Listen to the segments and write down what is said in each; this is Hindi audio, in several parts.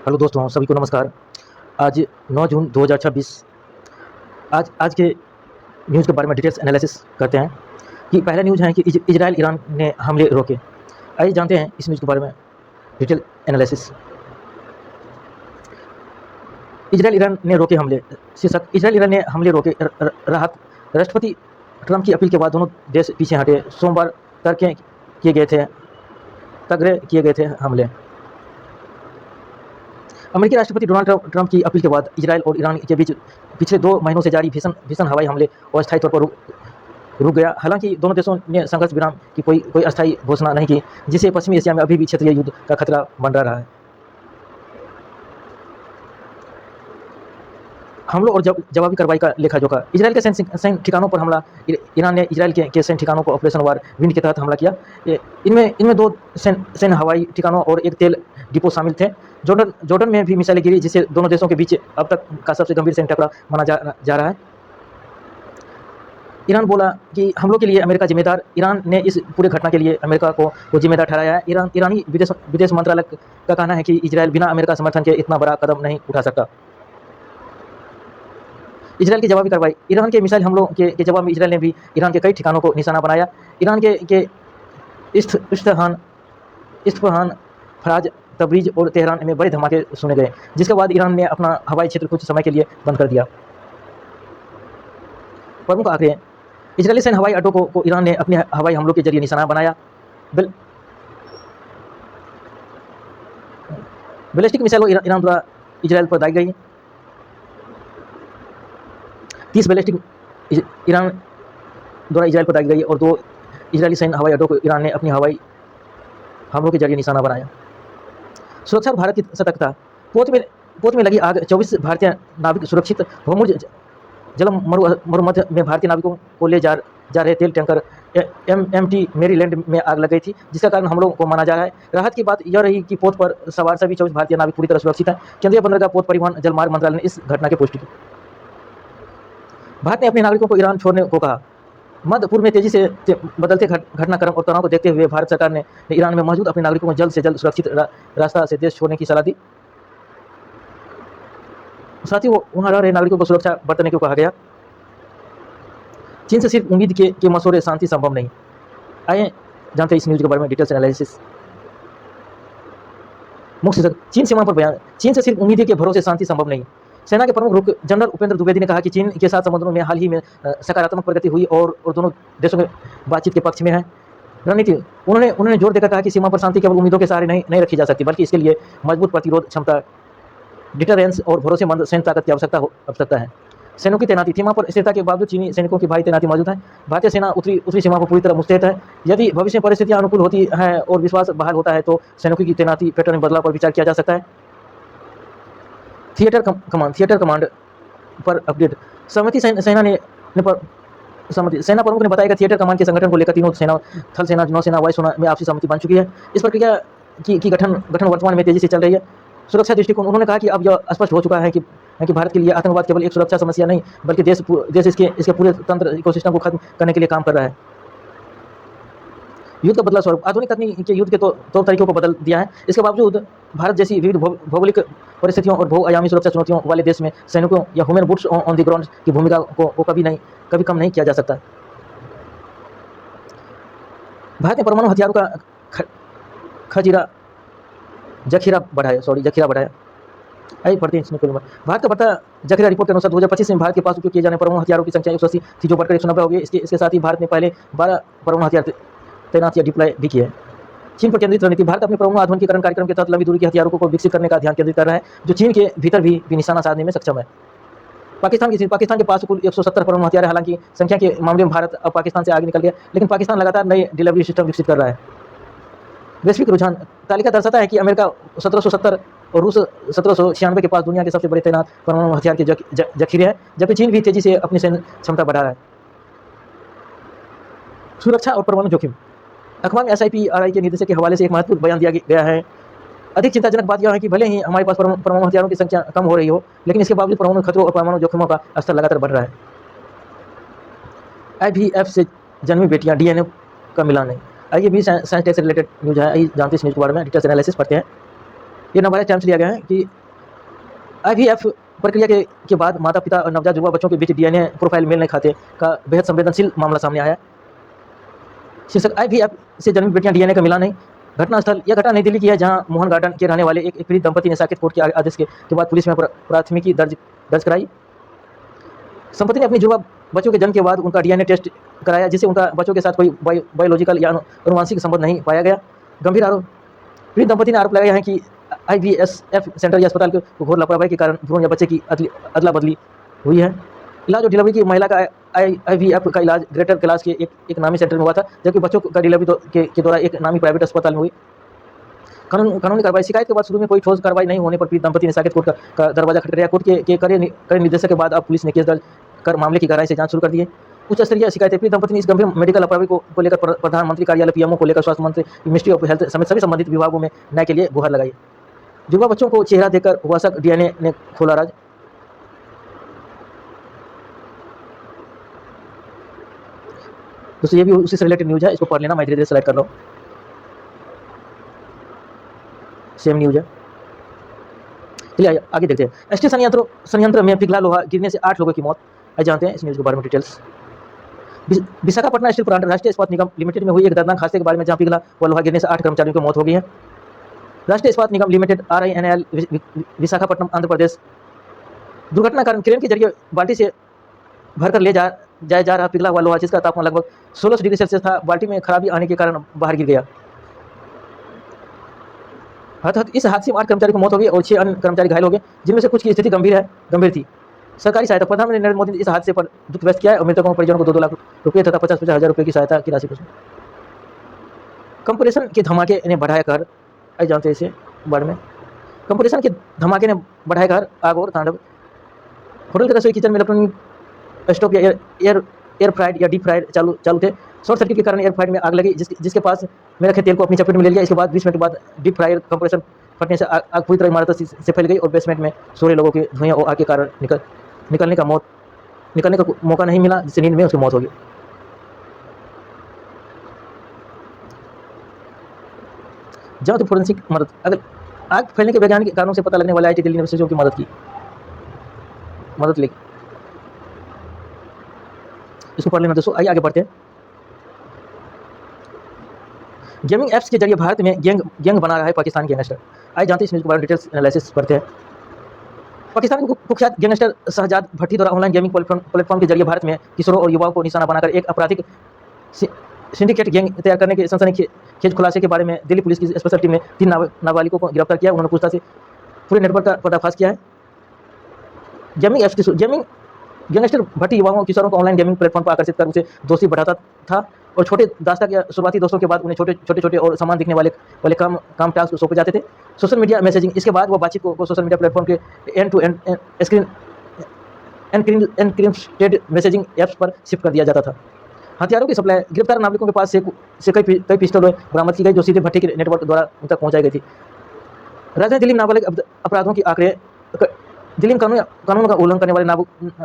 हेलो दोस्तों, सभी को नमस्कार। आज 9 जून 2026। आज के न्यूज़ के बारे में डिटेल्स एनालिसिस करते हैं। कि पहला न्यूज़ है कि इजराइल ईरान ने हमले रोके। आइए जानते हैं इस न्यूज़ के बारे में डिटेल एनालिसिस। इजराइल ईरान ने रोके हमले। शीर्षक, इजराइल ईरान ने हमले रोके, राहत। राष्ट्रपति ट्रंप की अपील के बाद दोनों देश पीछे हटे। सोमवार तगड़े किए गए थे हमले। अमेरिकी राष्ट्रपति डोनाल्ड ट्रंप की अपील के बाद इजराइल और ईरान के बीच पिछले 2 महीनों से जारी भीषण हवाई हमले अस्थायी तौर पर रुक गया। हालांकि दोनों देशों ने संघर्ष विराम की कोई अस्थायी घोषणा नहीं की, जिससे पश्चिमी एशिया में अभी भी क्षेत्रीय युद्ध का खतरा बन रहा है। हमलों और जवाबी कार्रवाई का लेखा जोखा। इजराइल के सैन्य ठिकानों पर हमला। ईरान ने इजराइल के सैन्य ठिकानों पर ऑपरेशन वार विंड के तहत हमला किया। इनमें 2 सैन्य हवाई ठिकानों और एक तेल डिपो शामिल थे। जॉर्डन में भी मिसाइलें गिरी, जिससे दोनों देशों के बीच अब तक का सबसे गंभीर सैन्य टकराव माना जा रहा है। ईरान बोला कि हमलों के लिए अमेरिका जिम्मेदार। ईरान ने इस पूरे घटना के लिए अमेरिका को जिम्मेदार ठहराया है। ईरानी विदेश मंत्रालय का कहना है कि इजराइल बिना अमेरिका समर्थन के इतना बड़ा कदम नहीं उठा सकता। इजराइल की जवाबी कार्रवाई। ईरान के मिसाइल हमलों के जवाब में इजराइल ने भी ईरान के कई ठिकानों को निशाना बनाया। ईरान के इस्फहान, फराज, तबरीज और तेहरान में बड़े धमाके सुने गए, जिसके बाद ईरान ने अपना हवाई क्षेत्र कुछ समय के लिए बंद कर दिया। प्रमुख आंकड़े। इजरायली सैन्य हवाई अड्डों को ईरान ने अपने हवाई हमलों के जरिए निशाना बनाया। बैलिस्टिक मिसाइलों ईरान द्वारा इजरायल पर दागी गई। 30 बैलिस्टिक ईरान द्वारा इजरायल पर दागी गई और 2 इजरायली सैन्य हवाई अड्डों को ईरान ने अपनी हवाई हमलों के जरिए निशाना बनाया। सुरक्षा और भारत की सतर्कता। पोत में लगी आग। 24 भारतीय नाविक सुरक्षित। होर्मुज जल मरुमध्य में भारतीय नाविकों को ले जा रहे तेल टैंकर MT मेरीलैंड में आग लग गई थी, जिसका कारण हमलों को माना जा रहा है। राहत की बात यह रही कि पोत पर सवार सभी 24 भारतीय नाविक पूरी तरह सुरक्षित हैं। केंद्रीय बंदरगाह, पोत परिवहन, जलमार्ग मंत्रालय ने इस घटना की पुष्टि की। भारत ने अपने नागरिकों को ईरान छोड़ने को कहा। मध्य पूर्व में तेजी से बदलते घटनाक्रम और तनाव को देखते हुए भारत सरकार ने ईरान में मौजूद अपने नागरिकों को जल्द से जल्द सुरक्षित रास्ता से देश छोड़ने की सलाह दी। साथ ही वहां रह रहे नागरिकों को सुरक्षा बरतने को कहा गया। चीन से सिर्फ उम्मीद के मशवरे शांति संभव नहीं। आइए जानते हैं इस न्यूज के बारे में डिटेल्स एनालिसिस। मुख्य शीर्षक, चीन सीमा पर बयान। चीन से सिर्फ उम्मीद के भरोसे शांति संभव नहीं। सेना के प्रमुख जनरल उपेंद्र द्विवेदी ने कहा कि चीन के साथ संबंधों में हाल ही में सकारात्मक प्रगति हुई और दोनों देशों में बातचीत के पक्ष में है। रणनीति। उन्होंने जोर देकर कहा कि सीमा पर शांति केवल उम्मीदों के सहारे नहीं रखी जा सकती, बल्कि इसके लिए मजबूत प्रतिरोध क्षमता, डिटरेंस और भरोसेमंद सैन्य ताकत की आवश्यकता है। सैनिकों की तैनाती। सीमा पर स्थिरता के बावजूद चीनी सैनिकों की भारी तैनाती मौजूद है। भारतीय सेना उत्तरी सीमा पर पूरी तरह मुस्तैद है। यदि भविष्य में परिस्थितियां अनुकूल होती हैं और विश्वास बहाल होता है तो सैनिकों की तैनाती पैटर्न में बदलाव पर विचार किया जा सकता है। थिएटर कमांड पर अपडेट। सेना प्रमुख ने बताया कि थिएटर कमांड के संगठन को लेकर तीनों सेना, थल सेना, नौसेना, वायुसेना में आपसी सहमति बन चुकी है। इस प्रक्रिया की गठन वर्तमान में तेजी से चल रही है। सुरक्षा दृष्टिकोण। उन्होंने कहा कि अब यह स्पष्ट हो चुका है कि भारत के लिए आतंकवाद केवल एक सुरक्षा समस्या नहीं, बल्कि देश इसके पूरे तंत्र इकोसिस्टम को खत्म करने के लिए काम कर रहा है। युद्ध का बदला स्वरूप। आधुनिक तकनीक के युद्ध के तौर तरीकों को बदल दिया है। इसके बावजूद भारत जैसी विविध भौगोलिक परिस्थितियों और बहुआयामी सुरक्षा चुनौतियों वाले देश में सैनिकों या human boots on the ground की भूमिका को कभी कम नहीं किया जा सकता। भारत ने परमाणु हथियारों का जखीरा बढ़ाया। आइए पढ़ते हैं इसमें कुल। भारत का बढ़ता जखीरा। रिपोर्ट के अनुसार 2025 में भारत के पास उपयोग किए जाने परमाणु हथियारों की संख्या 180 थी, जो बढ़कर 190 हो गई। इसके साथ ही भारत ने पहले 12 परमाणु हथियार तैनात या डिप्लॉय भी किए। चीन पर केंद्रित रणनीति। भारत अपने परमाणु आधुनिकीकरण कार्यक्रम के तहत लंबी दूरी के हथियारों को विकसित करने का ध्यान केंद्रित कर रहा है, जो चीन के भीतर भी निशाना साधने में सक्षम है। पाकिस्तान के पास कुल 170 परमाणु हथियार है। हालांकि संख्या के मामले में भारत अब पाकिस्तान से आगे निकल गया, लेकिन पाकिस्तान लगातार नए डिलीवरी सिस्टम विकसित कर रहा है। वैश्विक रुझान। तालिका दर्शाता है कि अमेरिका 1770 और रूस 1796 के पास दुनिया के सबसे बड़े तैनात परमाणु हथियार के जखीरे हैं, जबकि चीन भी तेजी से अपनी सैन्य क्षमता बढ़ा रहा है। सुरक्षा और परमाणु जोखिम। अखबार में SIPRI के निर्देशक के हवाले से एक महत्वपूर्ण बयान दिया गया है। अधिक चिंताजनक बात यह है कि भले ही हमारे पास परमाणु हथियारों की संख्या कम हो रही हो, लेकिन इसके बावजूद परमाणु खतरों और परमाणु जोखिमों का स्तर लगातार बढ़ रहा है। IVF से जन्मी बेटियां DNA का मिलान नहीं। आइए भी साइंस टेक से रिलेटेड न्यूज है। आइए जानते हैं इस न्यूज के बारे में डिटेल्स एनालिसिस पढ़ते हैं। ये नाबालिग टाइम्स लिया गया है कि IVF प्रक्रिया के बाद माता पिता और नवजात जुड़वा बच्चों के बीच DNA प्रोफाइल मेल नहीं खाते का बेहद संवेदनशील मामला सामने आया है। शीर्षक IVF से जन्मी बेटियां DNA का मिला नहीं। घटनास्थल यह घटना नई दिल्ली की है, जहां मोहन गार्डन के रहने वाले एक पीड़ित दंपति ने साकेत कोर्ट के आदेश के बाद पुलिस में प्राथमिकी दर्ज कराई। संपत्ति ने अपनी जुड़वा बच्चों के जन्म के बाद उनका DNA टेस्ट कराया, जिससे उनका बच्चों के साथ कोई बायोलॉजिकल या अनुवांशिक संबंध नहीं पाया गया। गंभीर आरोप पीड़ित दंपति ने आरोप लगाया है कि IVF सेंटर या अस्पताल को घोर लापरवाही के कारण भ्रूण या बच्चे की अदला बदली हुई है। इलाज और डिलीवरी की महिला का IVF का इलाज ग्रेटर कैलाश के एक नामी सेंटर में हुआ था, जबकि बच्चों का डिलीवरी के दौरान एक नामी प्राइवेट अस्पताल में हुई। कानूनी कार्रवाई शिकायत के बाद शुरू में कोई ठोस कार्रवाई नहीं होने पर पीड़ित दंपति ने साकेत कोर्ट का दरवाजा खटखटाया। कोर्ट के कड़े निर्देशों के बाद अब पुलिस ने केस दर्ज कर मामले की गहराई से जांच शुरू कर दी है। उच्च स्तरीय शिकायतें पीड़ित दंपति ने इस गंभीर मेडिकल लापरवाही को लेकर प्रधानमंत्री कार्यालय PMO को लेकर स्वास्थ्य मंत्री, मिनिस्ट्री ऑफ हेल्थ समेत सभी संबंधित विभागों में न्याय के लिए गुहार लगाई। जुड़वा बच्चों को चेहरा देकर वसक DNA ने खोला राज। दोस्तों ये भी उसी से रिलेटेड न्यूज़ है, इसको पढ़ लेना, मैं धीरे धीरे सेलेक्ट कर रहा हूँ। सेम न्यूज़ है, चलिए आगे देखते हैं। ST संयंत्र में पिघला लोहा गिरने से 8 लोगों की मौत। आइए जानते हैं इस न्यूज़ के बारे में डिटेल्स। विशाखापट्टनम स्टील प्लांट राष्ट्रीय इस्पात निगम लिमिटेड में हुई एक दर्दनाक हादसे के बारे में, जहां पिघला हुआ लोहा गिरने से 8 कर्मचारियों की मौत हो गई है। राष्ट्रीय इस्पात निगम लिमिटेड RINL विशाखापट्टनम आंध्र प्रदेश दुर्घटना कारण क्रेन के जरिए बाल्टी से भरकर ले जा रहा पिघला हुआ लोहा, जिसका तापमान लगभग 1600 डिग्री सेल्सियस था, बाल्टी में खराबी आने के कारण बाहर गिर गया। इस हादसे में 8 कर्मचारी की मौत हो गई और 6 अन्य कर्मचारी घायल हो गए, जिनमें से कुछ की स्थिति गंभीर थी। सरकारी सहायता प्रधानमंत्री नरेंद्र मोदी ने इस हादसे पर दुख व्यक्त किया है और मृतकों के परिजनों को 2-2 लाख रुपये तथा 50-50 हज़ार रुपये की सहायता की राशि। कंप्रेशन के धमाके ने बढ़ाया कहर। आइए जानते हैं इसे बारे में। कंप्रेशन के धमाके ने बढ़ाया कहर, आग और तांडव। होटल के रसोई किचन में इलेक्ट्रॉनिक स्टोव या एयर फ्राइड या डीप फ्राइड चालू थे। शॉर्ट सर्किट के कारण एयर फ्राइड में आग लगी, जिसके पास में रखे तेल को अपनी चपेट में ले लिया। इसके बाद 20 मिनट बाद डीप फ्रायर कंप्रेसर फटने से आग पूरी तरह इमारत से फैल गई और बेसमेंट में सो रहे लोगों के धुएं और आग के कारण निकलने का मौका नहीं मिला, जिससे नींद में उसकी मौत हो गई। जांच और फोरेंसिक मदद। अगर आग फैलने के वैज्ञानिक कारणों से पता लगने वाले IIT दिल्ली ने विशेषज्ञों की मदद ली। इसको पढ़ लेना दोस्तों। आइए आगे बढ़ते हैं। गेमिंग ऐप्स के जरिए भारत में गैंग बना रहा है पाकिस्तानी गैंगस्टर। आइए जानते हैं इस न्यूज़ के बारे में डिटेल्स एनालिसिस करते हैं। पाकिस्तान के कुख्यात गैंगस्टर शहजाद भट्टी द्वारा ऑनलाइन गेमिंग प्लेटफॉर्म के जरिए भारत में किशोरों और युवाओं को निशाना बनाकर एक आपराधिक सिंडिकेट गैंग तैयार करने के सनसनीखेज खुलासे के बारे में दिल्ली पुलिस की स्पेशल टीम ने 3 नाबालिगों को गिरफ्तार किया। उन्होंने पूछताछ से पूरे नेटवर्क का पर्दाफाश किया है। गेमिंग गैंगस्टर भट्टी युवाओं और किशोरों को ऑनलाइन गेमिंग प्लेटफॉर्म पर आकर्षित कर उसे दोस्ती बढ़ाता था और छोटे दास्ता के शुरुआती दोस्तों के बाद उन्हें छोटे और समान दिखने वाले काम टास्क सौंपे जाते थे। Social media messaging. इसके बाद वो बातचीत को सोशल मीडिया प्लेटफॉर्म के end to end encrypted messaging apps पर शिफ्ट कर दिया जाता था। हथियारों की सप्लाई। गिरफ्तार नागरिकों के पास से कई पिस्टल बरामद की गई, जो सीधे भट्टी के नेटवर्क द्वारा उन तक पहुंचाई गई थी। राजधानी दिल्ली में नाबालिग अपराधों की आंकड़े। दिल्ली में कानून का उल्लंघन करने वाले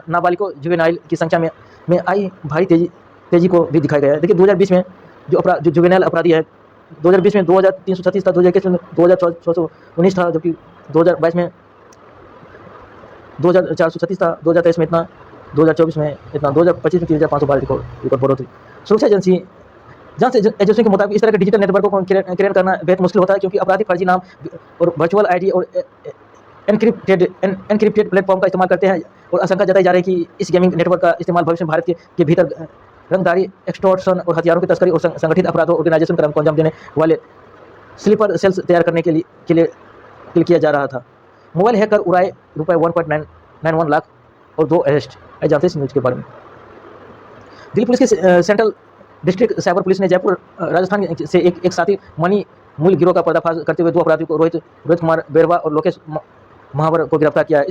नाबालिगों जुवेनाइल की संख्या में आई भारी तेजी को भी दिखाया गया है। देखिए 2020 में जो जुवेनाइल अपराधी है, 2020 में 2336 था, 2021 में 2419 था, जबकि 2022 में 2436 था, 2023 में इतना, 2024 में इतना, 2025 में 3512 रिकॉर्ड बढ़ोतरी। सुरक्षा एजेंसी के मुताबिक इस तरह के डिजिटल नेटवर्कों को क्रिएट करना बेहद मुश्किल होता है, क्योंकि अपराधी फर्जी नाम और वर्चुअल आईडी और एनक्रिप्टेड प्लेटफॉर्म का इस्तेमाल करते हैं और आशंका जताई जा रही है कि इस गेमिंग नेटवर्क का इस्तेमाल भविष्य में भारत के भीतर रंगदारी, एक्सटॉर्शन और हथियारों की तस्करी और संगठित अपराधों ऑर्गेनाइजेशन को अंजाम देने वाले स्लीपर सेल्स तैयार करने के लिए किया जा रहा था। मोबाइल हैकर उड़ाए रुपये 1.91 लाख और 2 अरेस्ट। जानते हैं इस न्यूज़ के बारे में। दिल्ली पुलिस की सेंट्रल डिस्ट्रिक्ट साइबर पुलिस ने जयपुर राजस्थान से एक साथी मनी मूल गिरोह का पर्दाफाश करते हुए 2 अपराधियों को रोहित कुमार बेरवा और लोकेश महावर को गिरफ्तार किया है।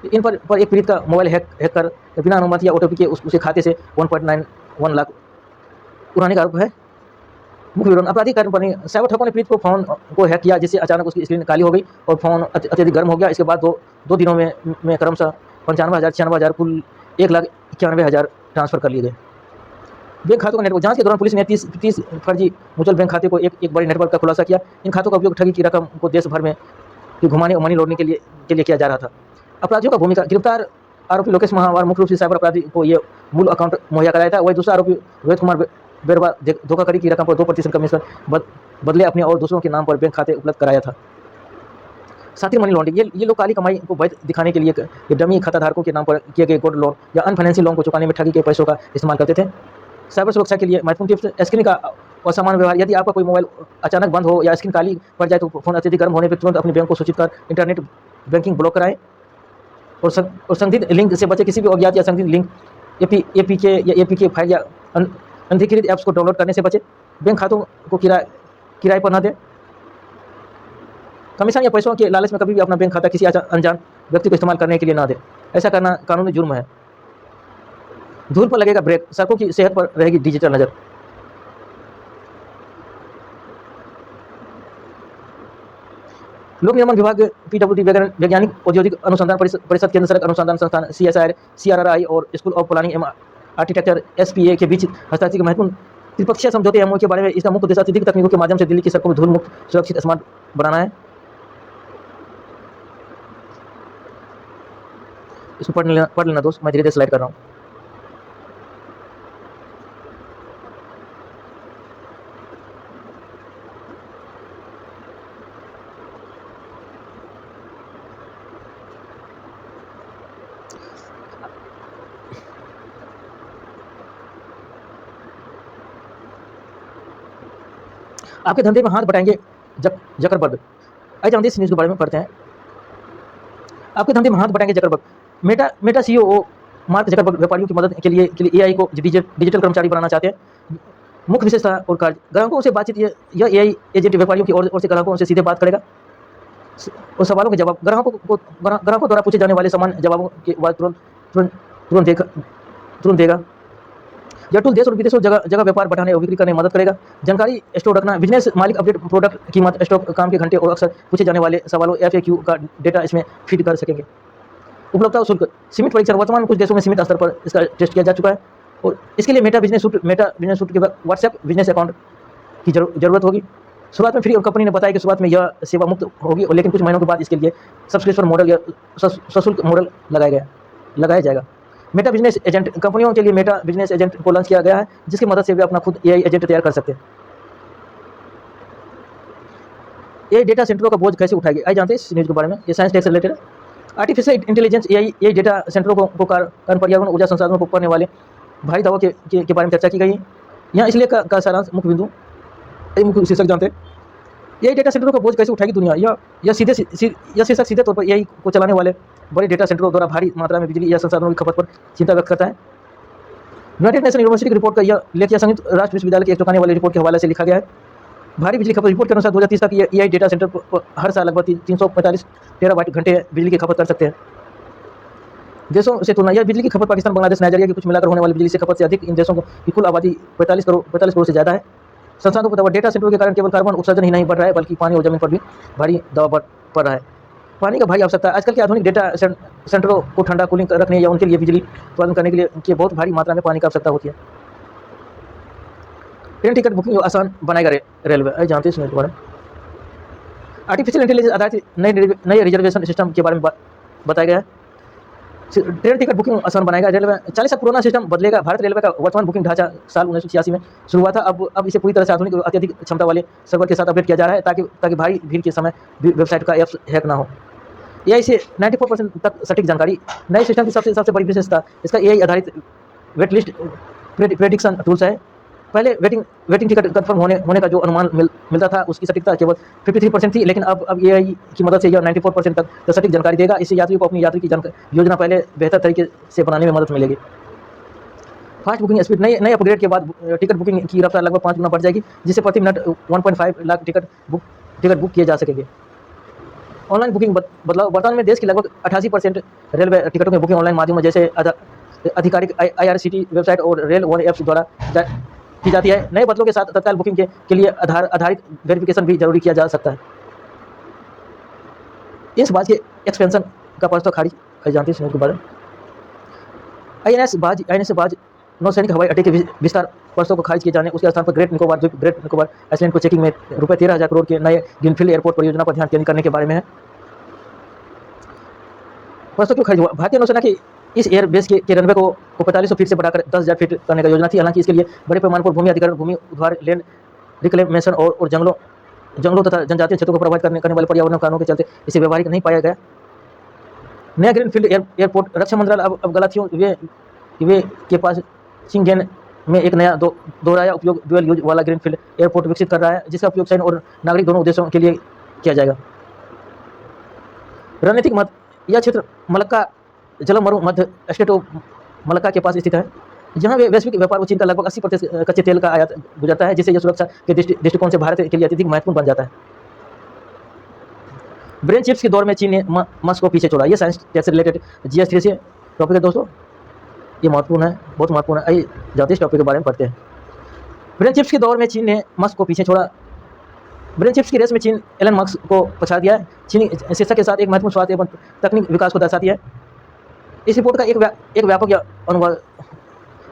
इन पर एक पीड़ित का मोबाइल हैक कर बिना अनुमति या OTP के उसके खाते से 1.91 लाख उड़ाने का आरोप है। मुख्य विवरण। अपराधी कंपनी साइबर ठगों ने पीड़ित को फोन को हैक किया, जिससे अचानक उसकी स्क्रीन काली हो गई और फोन अत्यधिक गर्म हो गया। इसके बाद दो दिनों में क्रमशः 95,000, 96,000 कुल 1,91,000 ट्रांसफर कर लिए गए। बैंक खातों का नेटवर्क। जांच के दौरान पुलिस ने 30 फर्जी म्यूचुअल बैंक खाते को एक बड़े नेटवर्क का खुलासा किया। इन खातों का उपयोग ठगी की रकम को देश भर में कि घुमाने और मनी लॉन्ड्रिंग के लिए किया जा रहा था। अपराधियों का भूमिका: गिरफ्तार आरोपी लोकेश महावर मुख्य रूप से साइबर अपराधी को ये मूल अकाउंट मुहैया कराया था। वही दूसरा आरोपी रोहित कुमार बेरवा धोखाधड़ी की रकम पर 2% कमीशन बदले अपने और दूसरों के नाम पर बैंक खाते उपलब्ध कराया था। साथ ही मनी लॉन्ड्रिंग: ये लोग काली कमाई को वैध दिखाने के लिए डमी खाताधारकों के नाम पर किए गए गोल्ड लोन या अनफाइनेंशियल लोन को चुकाने में ठगी के पैसों का इस्तेमाल करते थे। साइबर सुरक्षा के लिए महत्वपूर्ण टिप्स: स्क्रीन का असामान्य व्यवहार: यदि आपका कोई मोबाइल अचानक बंद हो या स्क्रीन काली पड़ जाए तो फोन अत्यधिक गर्म होने पर तुरंत अपने बैंक को सूचित कर इंटरनेट बैंकिंग ब्लॉक कराएं। और संदिग्ध लिंक से बचे: किसी भी अज्ञात या संदिग्ध लिंक, एपीके फाइल या अनधिकृत ऐप्स को डाउनलोड करने से बचे। बैंक खातों को किराए पर न दें। कमीशन या पैसों के लालच में कभी भी अपना बैंक खाता किसी अनजान व्यक्ति को इस्तेमाल करने के लिए ना दें। ऐसा करना कानूनी जुर्म है। धूल पर लगेगा ब्रेक: सड़कों की सेहत पर रहेगी डिजिटल नज़र। लोक निर्माण विभाग, पीडब्ल्यूडी, वैज्ञानिक औद्योगिक अनुसंधान परिषद, केंद्र सड़क अनुसंधान संस्थान, सीआरआई और स्कूल ऑफ प्लानिंग एवं आर्किटेक्चर एसपीए के बीच हस्ताक्षर के महत्वपूर्ण त्रिपक्षीय समझौते एमओयू के बारे में। इसका मुख्य उद्देश्य अत्यधिक तकनीकों के माध्यम से दिल्ली की सड़कों को धूल मुक्त, सुरक्षित, स्मार्ट बनाना है। इसको पढ़ लेना दोस्त, मैं धीरे धीरे स्लाइड कर रहा हूँ। आपके धंधे में हाथ बटाएंगे जकरबर्ग। आइए जानते हैं इस न्यूज़ के बारे में, पढ़ते हैं। आपके धंधे में हाथ बटाएंगे Zuckerberg. Meta CEO Mark Zuckerberg व्यापारियों की मदद के लिए एआई को डिजिटल कर्मचारी बनाना चाहते हैं। मुख्य विशेषता और कार्य: ग्राहकों से बातचीत: यह एआई एजेंट व्यापारियों की ओर से ग्राहकों से सीधे बात करेगा और सवालों के जवाब ग्राहकों द्वारा पूछे जाने वाले समान जवाबों के बाद तुरंत देगा। यह टूल देश और विदेशों जगह व्यापार बढ़ाने और बिक्री करने में मदद करेगा। जानकारी स्टोर रखना: बिजनेस मालिक अपडेट, प्रोडक्ट कीमत, स्टॉक, काम के घंटे और अक्सर पूछे जाने वाले सवालों FAQ का डेटा इसमें फीड कर सकेंगे। उपलब्धता और शुल्क: सीमित परीक्षण: वर्तमान कुछ देशों में सीमित स्तर पर इसका टेस्ट किया जा चुका है और इसके लिए मेटा बिजनेस सूट के व्हाट्सएप बिजनेस अकाउंट की जरूरत होगी। शुरुआत में फ्री और कंपनी ने बताया कि शुरुआत में यह सेवा मुक्त होगी और लेकिन कुछ महीनों के बाद इसके लिए सब्सक्रिप्शन मॉडल या सशुल्क मॉडल लगाया जाएगा। मेटा बिजनेस एजेंट: कंपनियों के लिए मेटा बिजनेस एजेंट को लॉन्च किया गया है जिसकी मदद से वे अपना खुद एआई एजेंट तैयार कर सकते हैं। एआई डेटा सेंटरों का बोझ कैसे उठाएगी? आइए जानते हैं इस न्यूज़ के बारे में। ये साइंस टेक से रिलेटेड है। आर्टिफिशियल इंटेलिजेंस एआई डेटा सेंटरों को कार्बन, पर्यावरण, ऊर्जा संसाधनों को करने वाले भारी दावों के बारे में चर्चा की गई है। यहाँ इसलिए का सारांश, मुख्य बिंदु, मुख्य शीर्षक जानते हैं। एआई डेटा सेंटरों का बोझ कैसे उठाएगी दुनिया? यह शीर्षक सीधे तौर पर एआई को चलाने वाले बड़े डेटा सेंटरों द्वारा भारी मात्रा में बिजली या संसाधनों की खपत पर चिंता व्यक्त करता है। यूनाइटेड नेशन यूनिवर्सिटी की रिपोर्ट का यह लेख या संयुक्त राष्ट्र विश्वविद्यालय की एक चौंकाने वाली रिपोर्ट के हवाले से लिखा गया है। भारी बिजली खपत रिपोर्ट के अनुसार 2030 तक एआई डेटा सेंटर हर साल लगभग 345 टेराबाइट घंटे बिजली की खपत कर सकते हैं। देशों से तुलना: यह बिजली की खपत पाकिस्तान, बांग्लादेश, नाइजीरिया की कुछ मिलाकर होने वाली बिजली से खपत से अधिक। इन देशों की कुल आबादी 45 करोड़ से ज़्यादा है। संसाधनों को दबाव: डेटा सेंटरों के कारण केवल कार्बन उत्सर्जन ही नहीं बढ़ रहा है बल्कि पानी और जमीन पर भी भारी दबाव पड़ रहा है। पानी का भारी आवश्यकता: आजकल के आधुनिक डेटा सेंटरों को ठंडा कूलिंग रखने या उनके लिए बिजली उत्पादन करने के लिए बहुत भारी मात्रा में पानी की आवश्यकता होती है। ट्रेन टिकट बुकिंग आसान बनाएगा रेलवे। आइए जानते हैं इसके बारे में। आर्टिफिशियल इंटेलिजेंस आधारित नए रिजर्वेशन सिस्टम के बारे में बताया गया है। ट्रेन टिकट बुकिंग आसान बनाएगा रेलवे। 40 साल पुराना सिस्टम बदलेगा। भारत रेलवे का वर्तमान बुकिंग ढांचा साल 1986 में शुरू हुआ था। अब इसे पूरी तरह से आधुनिक और अत्यधिक क्षमता वाले सर्वर के साथ अपडेट किया जा रहा है ताकि भारी भीड़ के समय वेबसाइट का ऐप्स हैक ना हो। एआई से 94% तक सटीक जानकारी: नए सिस्टम की सबसे बड़ी विशेषता इसका एआई आधारित वेट लिस्ट प्रेडिक्शन टूल्स है। पहले वेटिंग टिकट कंफर्म होने का जो अनुमान मिलता था उसकी सटीकता केवल 53% थी, लेकिन अब एआई की मदद से यह 94% तक सटीक जानकारी देगा। इससे यात्रियों को अपनी यात्रा की योजना पहले बेहतर तरीके से बनाने में मदद मिलेगी। फास्ट बुकिंग स्पीड: नए अपग्रेड के बाद टिकट बुकिंग की रफ्तार लगभग 5 गुना बढ़ जाएगी, जिससे प्रति मिनट 1.5 लाख टिकट बुक किए जा सकेंगे। ऑनलाइन बुकिंग बदलाव: वर्तमान में देश की लगभग 88% रेलवे टिकटों की बुकिंग ऑनलाइन माध्यमों जैसे आधिकारिक IRCTC वेबसाइट और रेल वन ऐप्स द्वारा की जाती है। नए बदलों के साथ तत्काल बुकिंग के लिए आधारित वेरिफिकेशन भी जरूरी किया जा सकता है। इस बात के एक्सपेंशन का प्रस्ताव खारिज। जानते हैं इसके बारे में। INS बाज नौसैनिक हवाई अड्डे के विस्तार प्रस्ताव को खारिज किए जाने, उसके स्थान पर ग्रेट निकोबार आइलैंड को चेकिंग में ₹13,000 करोड़ के नए ग्रीनफील्ड एयरपोर्ट परियोजना पर ध्यान केंद्रित करने के बारे में है। प्रश्न क्यों खारिज हुआ? भारतीय नौसेना की इस एयर बेस के रनवे को 4500 फीट से बढ़ाकर 10,000 फीट करने का योजना थी। हालांकि इसके लिए बड़े पैमाने पर भूमि अधिग्रहण, भूमि उद्धार, लैंड रिक्लेमेशन और जंगलों तथा जनजातीय क्षेत्रों को प्रभावित करने वाले पर्यावरण कारणों के चलते इसे व्यवहारिक नहीं पाया गया। नया ग्रीनफील्ड एयरपोर्ट रक्षा मंत्रालय अब गलतियों वे के पास शिंगेन में एक नया दोहराया उपयोग ड्यूअल यूज वाला ग्रीनफील्ड एयरपोर्ट विकसित कर रहा है, जिसका उपयोग सैन्य और नागरिक दोनों उद्देश्यों के लिए किया जाएगा। रणनीतिक महत्व: यह क्षेत्र मलक्का जलमरु मध्य स्टेट ऑफ मलक्का के पास स्थित है, जहां वैश्विक व्यापार और चीन का लगभग 80% कच्चे तेल का आयात गुजरता है, जिससे यह सुरक्षा के दृष्टिकोण से भारत के लिए अत्यधिक महत्वपूर्ण बन जाता है। ब्रेन चिप्स के दौर में चीन ने मस्क को पीछे छोड़ा। यह साइंस टेक से रिलेटेड GS3 से टॉपिक है दोस्तों, ये महत्वपूर्ण है, बहुत महत्वपूर्ण है। आइए जाते इस टॉपिक के बारे में पढ़ते हैं। ब्रेन चिप्स के दौर में चीन ने मस्क को पीछे छोड़ा। ब्रेन चिप्स की रेस में चीन एलन मस्क को पछाड़ दिया है। चीनी शीर्षक के साथ एक महत्वपूर्ण स्वास्थ्य एवं तकनीक विकास को दर्शाती है। इस रिपोर्ट का एक व्यापक अनुवाद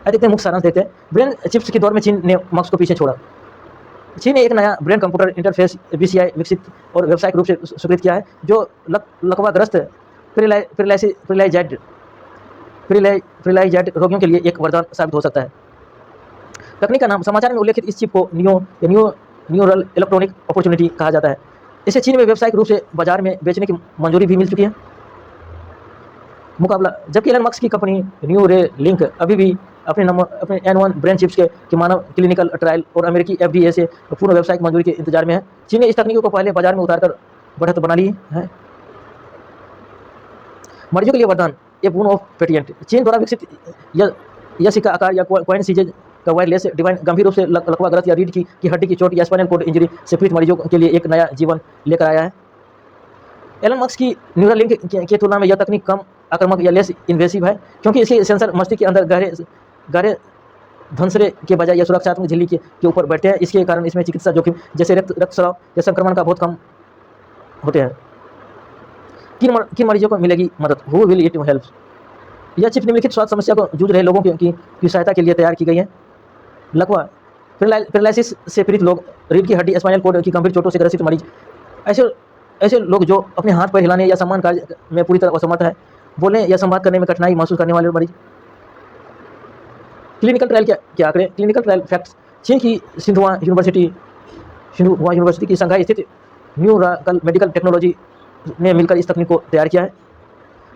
देखते हैं, मुख्य सारांश देते हैं। ब्रेन चिप्स के दौर में चीन ने मस्क को पीछे छोड़ा। चीन ने एक नया ब्रेन कंप्यूटर इंटरफेस BCI विकसित और व्यावसायिक रूप से स्वीकृत किया है, जो लकवाग्रस्त पैरालाइज्ड रोगियों के लिए एक वरदान साबित हो सकता है। तकनीक का नाम: समाचार में उल्लेखित इस चिप को न्यूरल इलेक्ट्रॉनिक अपॉर्चुनिटी कहा जाता है। इसे चीन में व्यावसायिक रूप से बाजार में बेचने की मंजूरी भी मिल चुकी है। मुकाबला: जबकि एलन मस्क की कंपनी न्यूरेलिंक अभी भी अपने N1 ब्रेन चिप्स के मानव क्लिनिकल ट्रायल और अमेरिकी FDA से पूर्ण व्यावसायिक मंजूरी के इंतजार में है, चीन ने इस तकनीक को पहले बाजार में उतारकर बढ़त बना ली है। मरीजों के लिए वरदान: ए बोन ऑफ पेटिएंट। चीन द्वारा विकसित यह सिक्का आकार या कॉइन सीजेज का वायरलेस डिवाइस गंभीर रूप से लकवाग्रस्त या रीढ़ की हड्डी की चोट या स्पाइनल कॉर्ड इंजरी से पीड़ित मरीजों के लिए एक नया जीवन लेकर आया है। एलन मस्क की न्यूरालिंक की तुलना में यह तकनीक कम आक्रामक या लेस इन्वेसिव है, क्योंकि इसके सेंसर मस्तिष्क के अंदर गहरे धंसरे के बजाय यह सुरक्षात्मक झिल्ली के ऊपर बैठते हैं। इसके कारण इसमें चिकित्सा जोखिम जैसे रक्तस्राव या संक्रमण का बहुत कम होते हैं। किन मरीजों को मिलेगी मदद? Who will it help? यह चिप निम्नलिखित स्वास्थ्य समस्या को जूझ रहे लोगों की सहायता के लिए तैयार की गई है। लकवा पैरालिसिस से पीड़ित लोग, रीढ़ की हड्डी, स्पाइनल कॉर्ड की गंभीर चोटों से ग्रसित मरीज, ऐसे लोग जो अपने हाथ पैर हिलाने या सामान्य कार्य में पूरी तरह असमर्थ है, बोलने या संवाद करने में कठिनाई महसूस करने वाले मरीज। क्लिनिकल ट्रायल के आंकड़े। क्लिनिकल ट्रायल फैक्ट्स: चीन की सिंधुआ यूनिवर्सिटी की शंघाई स्थित न्यूरल मेडिकल टेक्नोलॉजी ने मिलकर इस तकनीक को तैयार किया है।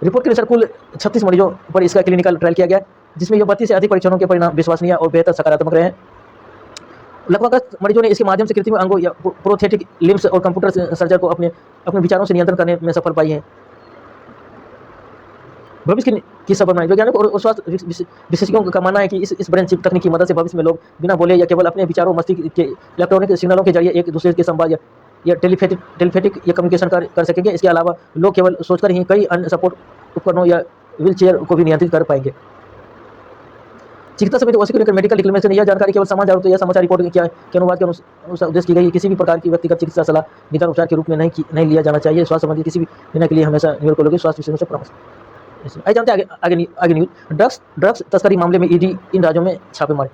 रिपोर्ट के अनुसार कुल 36 मरीजों पर इसका क्लिनिकल ट्रायल किया गया, जिसमें यह 32 से अधिक परीक्षणों के परिणाम विश्वसनीय और बेहतर सकारात्मक रहे हैं। लकवाग्रस्त मरीजों ने इसके माध्यम से कृत्रिम अंगों या प्रोथेटिक लिम्स और कंप्यूटर सर्जन को अपने विचारों से नियंत्रण करने में सफल पाई है। भविष्य की संभावनाएं: वैज्ञानिकों और स्वास्थ्य विशेषज्ञों का मानना है कि इस ब्रेन चिप तकनीक की मदद से भविष्य में लोग बिना बोले या केवल अपने विचारों मस्तिष्क के इलेक्ट्रॉनिक सिग्नलों के जरिए एक दूसरे के संवाद या टेलीपैथिक या कम्युनिकेशन कर सकेंगे। इसके अलावा लोग केवल सोचकर ही कई अन्य सपोर्ट उपकरणों या व्हीलचेयर को भी नियंत्रित कर पाएंगे। चिकित्सा समिति वॉशिंगटन मेडिकल डिक्लेमेशन: यह जानकारी केवल सामान्य जरूरत या समाचार रिपोर्ट के अनुवाद के अनुसार उद्देश्य की गई। किसी भी प्रकार की व्यक्तिगत चिकित्सा सलाह निदान उपचार के रूप में नहीं लिया जाना चाहिए। स्वास्थ्य संबंधी किसी भी निर्णय के लिए हमेशा न्यूरोलॉजी स्वास्थ्य विशेषज्ञों से परामर्श। आइए जानते हैं आगे न्यूज। ड्रग्स तस्करी मामले में ईडी इन राज्यों में छापेमारी।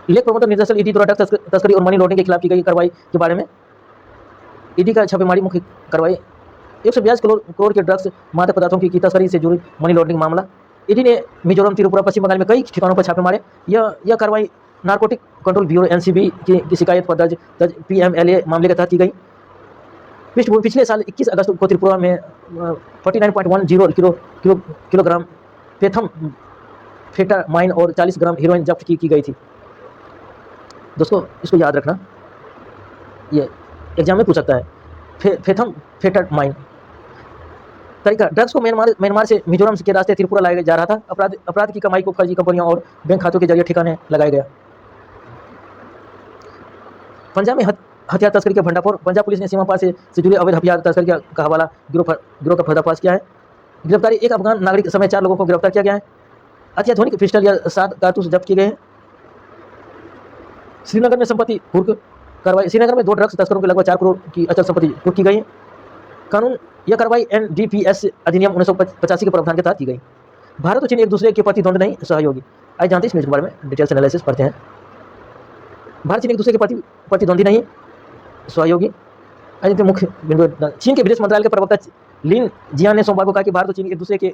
लेख प्रवर्तन निदेशालय ईडी द्वारा ड्रग्स तस्करी और मनी लॉन्ड्रिंग के खिलाफ की गई कार्रवाई के बारे में ईडी का छापेमारी मुख्य कार्रवाई 142 करोड़ के ड्रग्स मादक पदार्थों की तस्करी से जुड़ी मनी लॉन्ड्रिंग मामला। ईडी ने मिजोरम, त्रिपुरा, पश्चिम बंगाल में कई ठिकानों पर छापे मारे। यह कार्रवाई नारकोटिक कंट्रोल ब्यूरो NCB की शिकायत पर दर्ज PMLA मामले के तहत की गई। पिछले साल 21 अगस्त को त्रिपुरा में 49.10 किलोग्राम फेटामाइन और 40 ग्राम हीरोइन जब्त की गई थी। दोस्तों इसको याद रखना, ये एग्जाम में पूछ सकता है। फेटामाइन तरीका: ड्रग्स को म्यांमार से मिजोरम के रास्ते त्रिपुरा लाया जा रहा था। अपराध की कमाई को फर्जी कंपनियों और बैंक खातों के जरिए ठिकाने लगाया गया। पंजाब में हथियार तस्करी के भंडाफोड़। पंजाब पुलिस ने सीमा पार से जुड़े अवैध हथियार तस्करी का हवाला गिरोह का पर्दाफाश किया है। गिरफ्तारी: एक अफगान नागरिक समेत 4 लोगों को गिरफ्तार किया गया है। अत्याधुनिक पिस्टल या 7 कारतूस जब्त किए गए हैं। श्रीनगर में संपत्ति कुर्क कार्रवाई। श्रीनगर में 2 ड्रग्स तस्करों के लगभग 4 करोड़ की अचल संपत्ति कुर्क की गई है। कानून: यह कार्रवाई NDPS अधिनियम 1985 के प्रावधान के तहत की गई। भारत और चीन एक दूसरे के प्रतिद्वंद नहीं, सहयोगी। आइए जानते हैं इस न्यूज के बारे में, डिटेल्स एनालिसिस पढ़ते हैं। भारत चीन एक दूसरे के प्रतिद्वंदी नहीं, सहयोगी। आज मुख्य बिंदु। चीन के विदेश मंत्रालय के प्रवक्ता लिन जियान ने सोमवार को कहा कि भारत और चीन एक दूसरे के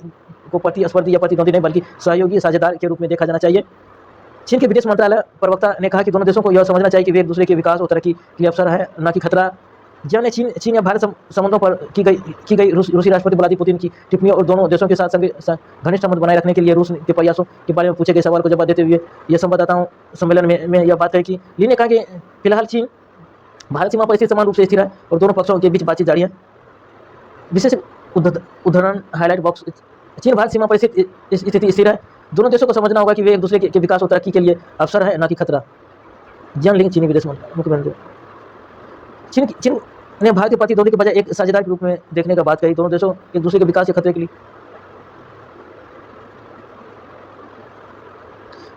को प्रतिस्पर्धी या प्रतिद्वंदी नहीं बल्कि सहयोगी साझेदार के रूप में देखा जाना चाहिए। चीन के विदेश मंत्रालय प्रवक्ता ने कहा कि दोनों देशों को यह समझना चाहिए कि वे एक दूसरे के विकास और तरक्की के लिए अवसर है, न कि खतरा। जियान ने चीन या भारत संबंधों पर की गई रूसी राष्ट्रपति व्लादिमीर पुतिन की टिप्पणी और दोनों देशों के साथ घनिष्ठ संबंध बनाए रखने के लिए रूस के प्रयासों के बारे में पूछे गए सवाल को जवाब देते हुए यह संवाददाताओं सम्मेलन में यह बात कही कि ली ने कहा कि फिलहाल चीन भारत सीमा पर स्थिति समान रूप से स्थिर है और दोनों पक्षों के बीच बातचीत जारी है। विशेष उदाहरण हाईलाइट बॉक्स। चीन भारत सीमा पर स्थिति स्थिर है, दोनों देशों को समझना होगा कि वे एक दूसरे के विकास और तरक्की के लिए अवसर है, न कि खतरा। जियांग लिंग चीनी विदेश मुख्यमंत्री। चीन ने भारत के प्रतिद्वंदी के बजाय एक साझेदार के रूप में देखने का बात कही। दोनों देशों एक दूसरे के विकास के खतरे के लिए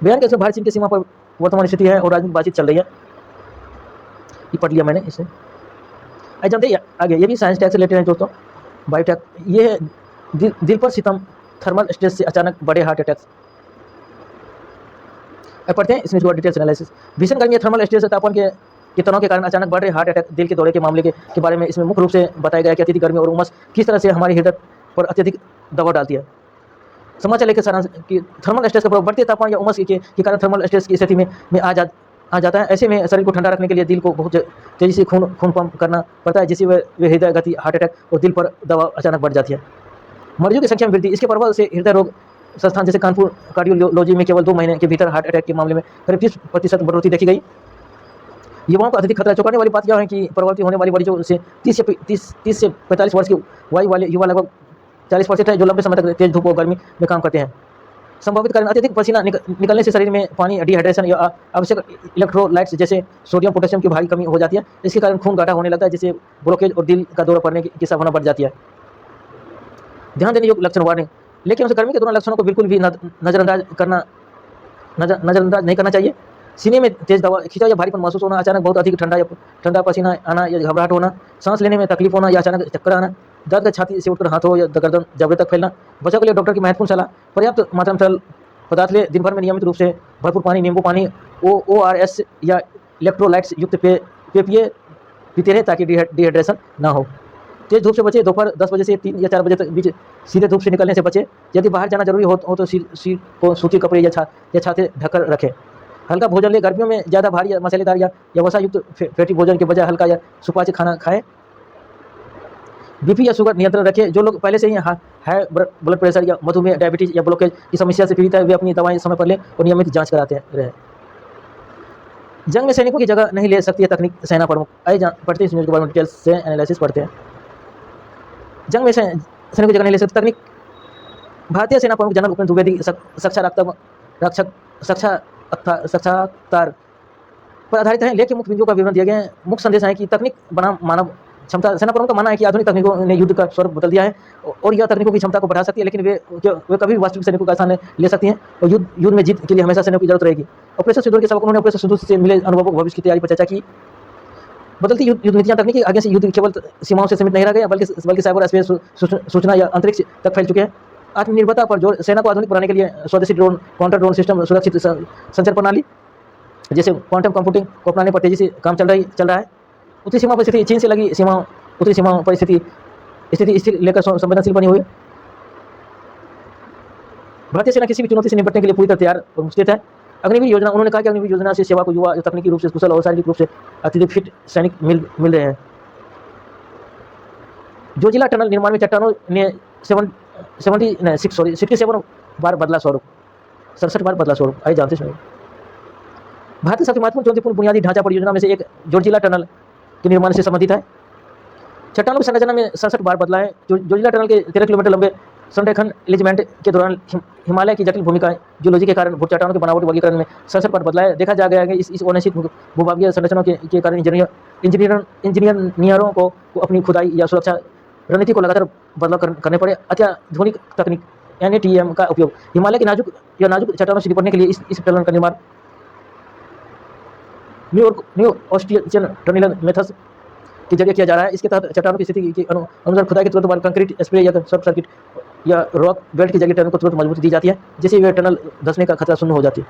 बयान के अनुसार भारत चीन की सीमा पर वर्तमान स्थिति है और राजनीतिक बातचीत चल रही है। ये पढ़ लिया मैंने इसे। आज जानते हैं आगे, ये भी साइंस टैग से रिलेटेड है दोस्तों। बायोटेक ये है दिल पर सितम, थर्मल स्ट्रेस से अचानक बड़े हार्ट अटैक्स। अब पढ़ते हैं इसमें थोड़ा डिटेल्स एनालिसिस। भीषण गर्मी या थर्मल स्ट्रेस तापमान के तनाव के कारण अचानक बढ़ रहे हार्ट अटैक, दिल के दौरे के मामले के बारे में इसमें मुख्य रूप से बताया गया कि अत्यधिक गर्मी और उमस किस तरह से हमारे हृदय पर अत्यधिक दबाव डालती है। समाचार लेकर सारांश कि थर्मल स्ट्रेस का प्रभाव बढ़ते तापमान या उमस के कारण थर्मल स्ट्रेस की स्थिति में आ जाता है। ऐसे में शरीर को ठंडा रखने के लिए दिल को बहुत तेजी से खून पंप करना पड़ता है, जिससे वे हृदय गति, हार्ट अटैक और दिल पर दबाव अचानक बढ़ जाती है। मरीजों की संख्या में वृद्धि। इसके प्रभाव से हृदय रोग संस्थान जैसे कानपुर कार्डियोलॉजी में केवल 2 महीने के भीतर हार्ट अटैक के मामले में करीब 30% बढ़ोतरी देखी गई। युवाओं को अत्यधिक खतरा। चौंकाने वाली बात यह है कि प्रभावित होने वाली मरीजों से 30 से 45 वर्ष की आयु वाले युवा लगभग 40% है, जो लंबे समय तक तेज धूप और गर्मी में काम करते हैं। संभावित कारण अत्यधिक पसीना निकलने से शरीर में पानी डिहाइड्रेशन या आवश्यक इलेक्ट्रोलाइट्स जैसे सोडियम पोटेशियम की भारी कमी हो जाती है। इसके कारण खून गाढ़ा होने लगता है, जिससे ब्लॉकेज और दिल का दौरा पड़ने की संभावना बढ़ जाती है। ध्यान देने योग्य लक्षण वार्निंग। लेकिन उसे गर्मी के दौरान लक्षणों को बिल्कुल भी नजरअंदाज नहीं करना चाहिए। सीने में तेज दबाव, खिंचाव या भारीपन महसूस होना, अचानक बहुत अधिक ठंडा पसीना आना या घबराहट होना, सांस लेने में तकलीफ होना या अचानक चक्कर आना, दर्द छाती से उठकर हाथों या गर्दन जबड़े तक फैलना। बचाव के लिए डॉक्टर की महत्वपूर्ण सलाह। पर्याप्त मात्रा में तरल पदार्थ ले। दिन भर में नियमित रूप से भरपूर पानी, नींबू पानी, ORS या इलेक्ट्रोलाइट्स युक्त पेय पीते रहे ताकि डिहाइड्रेशन ना हो। तेज धूप से बचे। दोपहर 10 बजे से 3 या 4 बजे तक बीच सीधे धूप से निकलने से बचे। यदि बाहर जाना जरूरी हो तो सिर को सूती कपड़े या छाते ढककर रखें। हल्का भोजन ले। गर्मियों में ज़्यादा भारी या मसालेदार या वसा युक्त फैटी भोजन के बजाय हल्का या सुपाच्य खाना खाएं। बीपी या शुगर नियंत्रण रखें। जो लोग पहले से ही हाई ब्लड प्रेशर या मधुमेह, डायबिटीज या ब्लॉकेज की समस्या से पीड़ित है, वे अपनी दवाएं समय पर लें और नियमित जांच कराते रहे। जंग में सैनिकों की जगह नहीं ले सकती है तकनीक, सेना प्रमुख। आइए पढ़ते हैं इस न्यूज़ के बारे में डिटेल्स से एनालिसिस पढ़ते हैं। जंग में सैनिकों की जगह नहीं ले सकती तकनीक। भारतीय सेना प्रमुख जनरल उपेंद्र द्विवेदी साक्षात्कार पर आधारित है। लेख मुख्य बिंदुओं का विवरण दिया गया है। मुख्य संदेश है कि तकनीक बनाम मानव क्षमता। सेना प्रमुख का मानना है कि आधुनिक तकनीकों ने युद्ध का स्वरूप बदल दिया है और यह तकनीकों की क्षमता को बढ़ा सकती है, लेकिन वे कभी भी वास्तविक सैनिकों का स्थान ले सकती हैं और युद्ध में जीत के लिए हमेशा सैनिकों की जरूरत रहेगी। ऑपरेशन सिंदूर के सबक। उन्होंने ऑपरेशन सिंदूर से मिले अनुभवों को भविष्य की तैयारी पर चर्चा की। बदलती युद्ध नीतियां। तकनीकी आगे से युद्ध केवल सीमाओं से सीमित नहीं रह गया, बल्कि साइबर स्पेस, सूचना या अंतरिक्ष तक फैल चुके हैं। आत्मनिर्भरता पर जोर। सेना को आधुनिक बनाने के लिए स्वदेशी ड्रोन, काउंटर ड्रोन सिस्टम, सुरक्षित संचार प्रणाली जैसे क्वांटम कंप्यूटिंग को अपनाने पर तेजी से काम चल रहा है। उत्तरी सीमा पर स्थिति। चीन से लगी उत्तरी सीमाओं पर स्थिति स्थिर लेकर संवेदनशील बनी हुई है। भारतीय सेना किसी भी चुनौती से निपटने के लिए पूरी तरह तैयार और मुस्तैद है। अग्निवीर योजना। उन्होंने कहा कि अग्निवीर योजना से सेवा को युवा तकनीकी रूप से कुशल और शारीरिक रूप से अत्यधिक फिट सैनिक मिल रहे हैं। जोजिला टनल निर्माण में चट्टानों ने 67 बार बदला स्वरूप। 67 बार बदला स्वरूप। आइए जानते हैं। भारत की सबसे महत्वपूर्ण चुनौतीपूर्ण बुनियादी ढांचा परियोजना में से एक जोजिला टनल के निर्माण से संबंधित है। चट्टानों की संरचना में 67 बार बदला है। जोजिला टनल के 13 किलोमीटर लंबे संरेखण एलिजमेंट के दौरान हिमालय की जटिल भूमिकाएं जियोलॉजी के कारण चट्टानों के बनावट वर्गीकरण में 67 बार बदला है। देखा जा गया है कि इस अनिश्चित भूभागीय संरचनाओं के कारण इंजीनियरों को अपनी खुदाई या सुरक्षा रणनीति को लगातार बदलाव करने पड़े। अत्याधुनिक तकनीक NATM का उपयोग। हिमालय के नाजुक चट्टानों से निपटने के लिए इस टनल का निर्माण न्यू ऑस्ट्रियन टनल मेथड्स के जरिए किया जा रहा है। इसके तहत चट्टानों की स्थिति के अनुसार खुदाई के तुरंत बाद कंक्रीट स्प्रे या शॉर्ट सर्किट या रॉक बेल्ट की जगह टनल को तुरंत मजबूती दी जाती है, जिससे वह टनल धंसने का खतरा शून्य हो जाती है।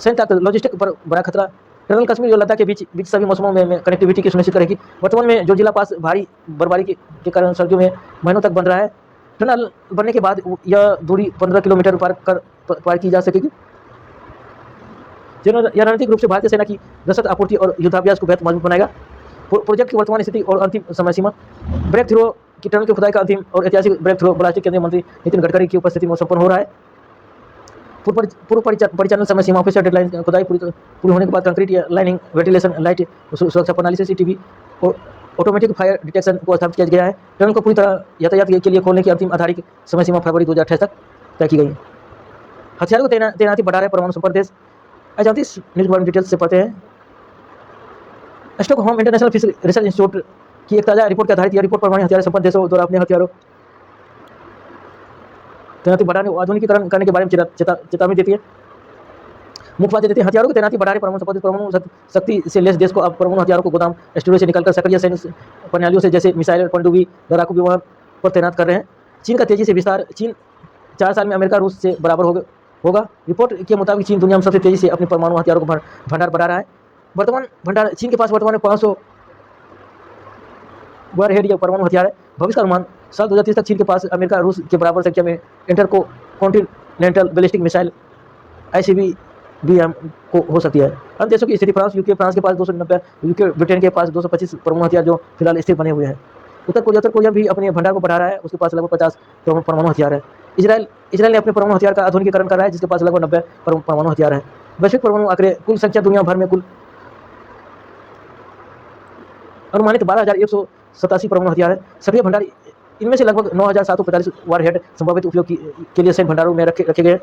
संयुक्त लॉजिस्टिक पर बड़ा खतरा। टनल कश्मीर और लद्दाख के बीच बीच सभी मौसमों में कनेक्टिविटी की सुनिश्चित करेगी। वर्तमान में जो जिला पास भारी बर्फबारी के कारण सर्दियों में महीनों तक बंद रहा है, टनल बनने के बाद यह दूरी 15 किलोमीटर पार की जा सकेगी। यह रणनीतिक रूप से भारतीय सेना की रसद आपूर्ति और युद्धाभ्यास को बेहद मजबूत बनाएगा। प्रोजेक्ट की वर्तमान स्थिति और अंतिम समय सीमा। ब्रेक थ्रू की टनल की खुदाई का अंतिम और ऐतिहासिक ब्रेक थ्रू प्लास्टिक केंद्रीय मंत्री नितिन गडकरी की उपस्थिति में संपन्न हो रहा है। पूर्व परिचालन समय सीमा ऑफिसर डेडलाइन खुदाई पूरी होने के बाद कंक्रीट या लाइनिंग, वेंटिलेशन, लाइट सुरक्षा प्रणाली से सीसीटीवी और ऑटोमेटिक फायर डिटेक्शन को स्थापित किया गया है। टनल को पूरी तरह यातायात के लिए खोलने की अंतिम आधारिक समय सीमा फरवरी 2028 तक तय की गई है। हथियारों को तैनाती बढ़ा रहे परमाणु संपर्क देश। आज इस न्यूज के बारे में डिटेल्स से पढ़ते हैं। Stockholm international fishery research institute की एक ताज़ा रिपोर्ट के आधारित यह रिपोर्ट परमाणु हथियार संपन्न देशों द्वारा अपने हथियारों तैनाती बढ़ाने और आधुनिकीकरण करने के बारे में चेतावनी देती है। मुख्य बात देती है, हथियारों की तैनाती बढ़ा रहे परमाणु शक्ति से लेस देश को अब परमाणु हथियारों को गोदाम स्टोरेज से निकालकर सक्रिय सैन्य प्रणालियों से जैसे मिसाइल, पनडुब्बी, लड़ाकू विमान पर तैनात कर रहे हैं। चीन का तेजी से विस्तार। चीन 4 साल में अमेरिका रूस से बराबर होगा। रिपोर्ट के मुताबिक चीन दुनिया में सबसे तेजी से अपने परमाणु हथियारों को भंडार बढ़ा रहा है। वर्तमान भंडार चीन के पास वर्तमान में 500 वारहेड या परमाणु हथियार है। भविष्य का अनुमान साल 2030 तक चीन के पास अमेरिका रूस के बराबर संख्या में इंटरकॉन्टिनेंटल बैलिस्टिक मिसाइल ICBM को हो सकती है। अन्य देशों की स्थिति। फ्रांस के पास 290, यूके ब्रिटेन के पास 225 परमाणु हथियार जो फिलहाल स्थिर बने हुए हैं। उत्तर कोरिया भी अपने भंडार को बढ़ा रहा है। उसके पास लगभग 50 परमाणु हथियार है। इसराइल ने अपने परमाणु हथियार का आधुनिकीकरण कर रहा है, जिसके पास लगभग 90 परमाणु हथियार है। वैश्विक परमाणु आंकड़े। कुल संख्या दुनिया भर में कुल अनुमानित 12,187 परमाणु हथियार है। सक्रिय भंडार। इनमें से लगभग 9,745 वारहेड संभावित उपयोग के लिए सैन्य भंडारों में रखे गए।